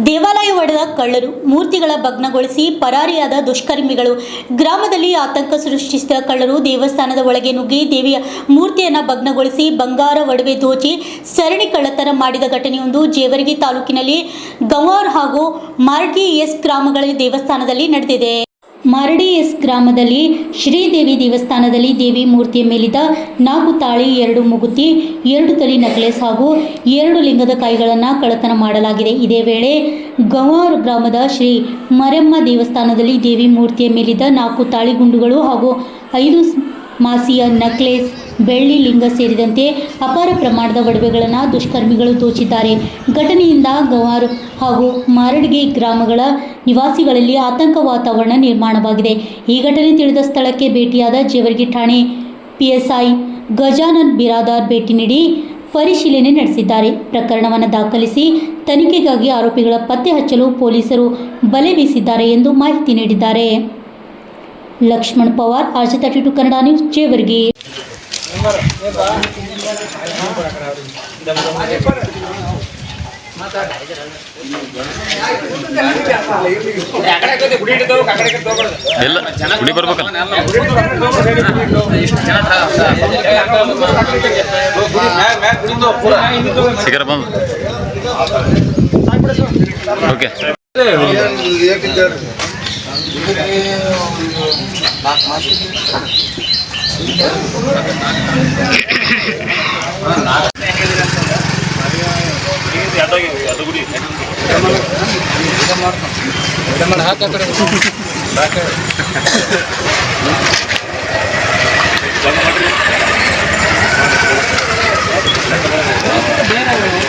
ದೇವಾಲಯ ಒಡೆದ ಕಳ್ಳರು, ಮೂರ್ತಿಗಳ ಭಗ್ನಗೊಳಿಸಿ ಪರಾರಿಯಾದ ದುಷ್ಕರ್ಮಿಗಳು. ಗ್ರಾಮದಲ್ಲಿ ಆತಂಕ ಸೃಷ್ಟಿಸಿದ ಕಳ್ಳರು ದೇವಸ್ಥಾನದ ಒಳಗೆ ನುಗ್ಗಿ ದೇವಿಯ ಮೂರ್ತಿಯನ್ನು ಭಗ್ನಗೊಳಿಸಿ ಬಂಗಾರ ಒಡವೆ ದೋಚಿ ಸರಣಿ ಕಳ್ಳತನ ಮಾಡಿದ ಘಟನೆಯೊಂದು ಜೇವರ್ಗಿ ತಾಲೂಕಿನಲ್ಲಿ ಗಂವಾರ್ ಹಾಗೂ ಮಾರ್ಗಿ ಎಸ್ ಗ್ರಾಮಗಳ ದೇವಸ್ಥಾನದಲ್ಲಿ ನಡೆದಿದೆ. ಮಾರಡಿ ಎಸ್ ಗ್ರಾಮದಲ್ಲಿ ಶ್ರೀದೇವಿ ದೇವಸ್ಥಾನದಲ್ಲಿ ದೇವಿ ಮೂರ್ತಿಯ ಮೇಲಿದ್ದ 4 ತಾಳಿ, 2 ಮೂಗುತಿ, 2 ತಲೆ ನೆಕ್ಲೆಸ್ ಹಾಗೂ 2 ಲಿಂಗದ ಕಾಯಿಗಳನ್ನು ಕಳ್ಳತನ ಮಾಡಲಾಗಿದೆ. ಇದೇ ವೇಳೆ ಗಂವಾರ್ ಗ್ರಾಮದ ಶ್ರೀ ಮರೆಮ್ಮ ದೇವಸ್ಥಾನದಲ್ಲಿ ದೇವಿ ಮೂರ್ತಿಯ ಮೇಲಿದ್ದ 4 ತಾಳಿ ಗುಂಡುಗಳು ಹಾಗೂ 5 ಮಾಸಿಯ ನೆಕ್ಲೆಸ್, ಬೆಳ್ಳಿ ಲಿಂಗ ಸೇರಿದಂತೆ ಅಪಾರ ಪ್ರಮಾಣದ ಒಡವೆಗಳನ್ನು ದುಷ್ಕರ್ಮಿಗಳು ದೋಚಿದ್ದಾರೆ. ಘಟನೆಯಿಂದ ಗಂವಾರ್ ಹಾಗೂ ಮಾರಡ್ಗಿ ಗ್ರಾಮಗಳ ನಿವಾಸಿಗಳಲ್ಲಿ ಆತಂಕ ವಾತಾವರಣ ನಿರ್ಮಾಣವಾಗಿದೆ. ಈ ಘಟನೆ ತಿಳಿದ ಸ್ಥಳಕ್ಕೆ ಭೇಟಿಯಾದ ಜೇವರ್ಗಿ ಠಾಣೆ PSI ಗಜಾನನ್ ಬಿರಾದಾರ್ ಭೇಟಿ ನೀಡಿ ಪರಿಶೀಲನೆ ನಡೆಸಿದ್ದಾರೆ. ಪ್ರಕರಣವನ್ನು ದಾಖಲಿಸಿ ತನಿಖೆಗಾಗಿ ಆರೋಪಿಗಳ ಪತ್ತೆ ಹಚ್ಚಲು ಪೊಲೀಸರು ಬಲೆ ಬೀಸಿದ್ದಾರೆ ಎಂದು ಮಾಹಿತಿ ನೀಡಿದ್ದಾರೆ. Laxman Pawar, RJ32 Kannada news, Jevargi. ಬೇರೆ